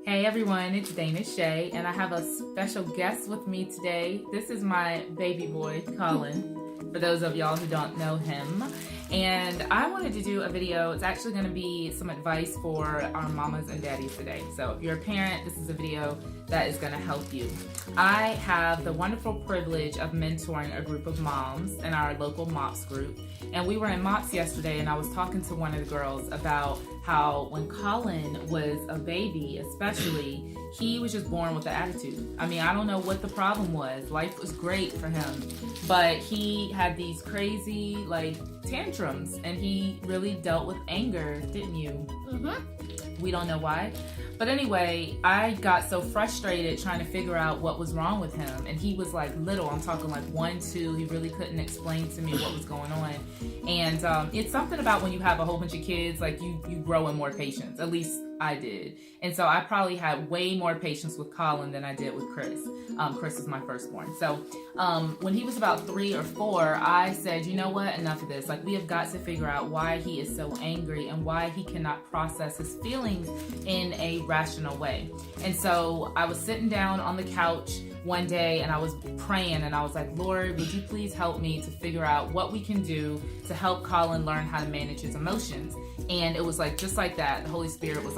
Hey everyone, it's Dana Shay, and I have a special guest with me today. This is my baby boy, Collin, for those of y'all who don't know him. And I wanted to do a video. It's actually going to be some advice for our mamas and daddies today. So if you're a parent, this is a video that is going to help you. I have the wonderful privilege of mentoring a group of moms in our local MOPS group. And we were in MOPS yesterday, and I was talking to one of the girls about how when Collin was a baby, especially, he was just born with an attitude. I mean, I don't know what the problem was. Life was great for him, but he had these crazy, tantrums, and he really dealt with anger, didn't you? Mm-hmm. We don't know why. But anyway, I got so frustrated trying to figure out what was wrong with him. And he was little, I'm talking 1, 2. He really couldn't explain to me what was going on. And it's something about when you have a whole bunch of kids, you grow in more patience. At least I did. And so I probably had way more patience with Collin than I did with Chris. Chris is my firstborn. So when he was about 3 or 4, I said, you know what, enough of this. We have got to figure out why he is so angry and why he cannot process his feelings in a rational way. And so I was sitting down on the couch one day and I was praying and I was like, Lord, would you please help me to figure out what we can do to help Collin learn how to manage his emotions? And it was just like that. The Holy Spirit was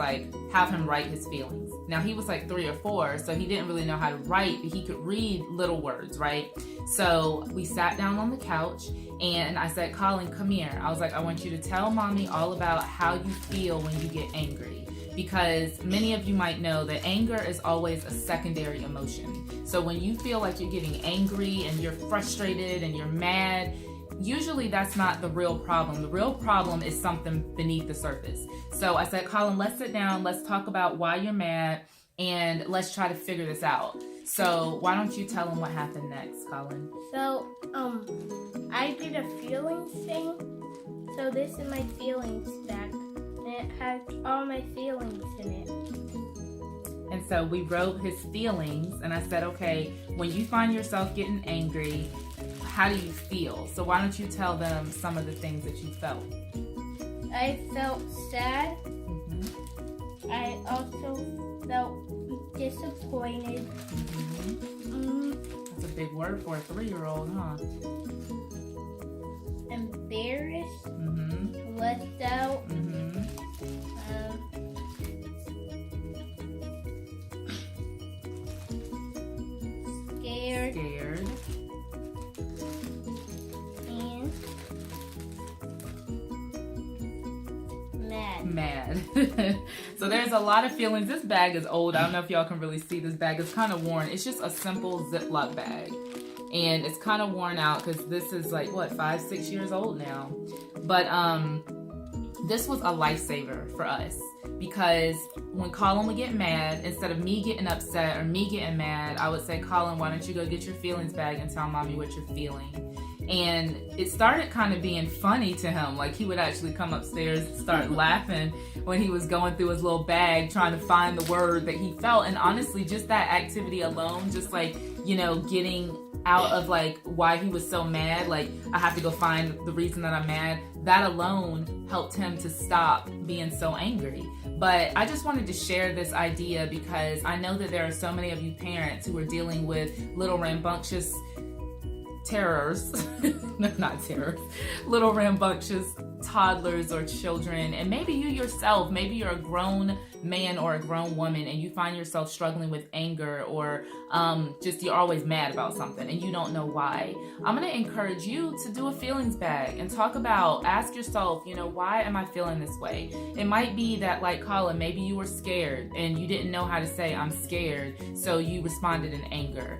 have him write his feelings. Now he was 3 or 4, so he didn't really know how to write, but he could read little words, right? So we sat down on the couch and I said, Collin, come here. I was like, I want you to tell mommy all about how you feel when you get angry. Because many of you might know that anger is always a secondary emotion. So when you feel like you're getting angry and you're frustrated and you're mad, usually that's not the real problem. The real problem is something beneath the surface. So I said, Collin, let's sit down, let's talk about why you're mad, and let's try to figure this out. So why don't you tell him what happened next, Collin? So, I did a feelings thing. So this is my feelings stack. And it has all my feelings in it. And so we wrote his feelings, and I said, okay, when you find yourself getting angry, how do you feel? So why don't you tell them some of the things that you felt? I felt sad. Mm-hmm. I also felt disappointed. Mm-hmm. That's a big word for a 3-year-old, huh? Embarrassed. Mm-hmm. Left out. Mm-hmm. Scared. And mad. So there's a lot of feelings. This bag is old. I don't know if y'all can really see this bag. It's kind of worn. It's just a simple Ziploc bag. And it's kind of worn out because this is 5, 6 years old now. But this was a lifesaver for us. Because when Collin would get mad, instead of me getting upset or me getting mad, I would say, Collin, why don't you go get your feelings bag and tell mommy what you're feeling? And it started kind of being funny to him. He would actually come upstairs and start laughing when he was going through his little bag trying to find the word that he felt. And honestly, just that activity alone, just getting out of why he was so mad, I have to go find the reason that I'm mad, that alone helped him to stop being so angry. But I just wanted to share this idea because I know that there are so many of you parents who are dealing with little rambunctious terrors, no, not terrors, little rambunctious toddlers or children. And maybe you yourself, maybe you're a grown man or a grown woman and you find yourself struggling with anger or just you're always mad about something and you don't know why. I'm going to encourage you to do a feelings bag and ask yourself, why am I feeling this way? It might be that Collin, maybe you were scared and you didn't know how to say I'm scared, so you responded in anger.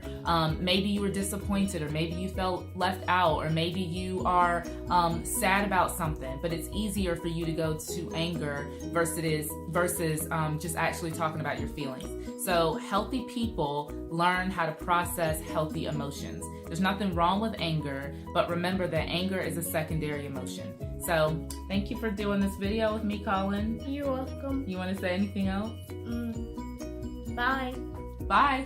Maybe you were disappointed, or maybe you felt left out, or maybe you are sad about something, but it's easier for you to go to anger versus just actually talking about your feelings. So healthy people learn how to process healthy emotions. There's nothing wrong with anger, but remember that anger is a secondary emotion. So thank you for doing this video with me, Collin. You're welcome. You want to say anything else? Bye. Bye.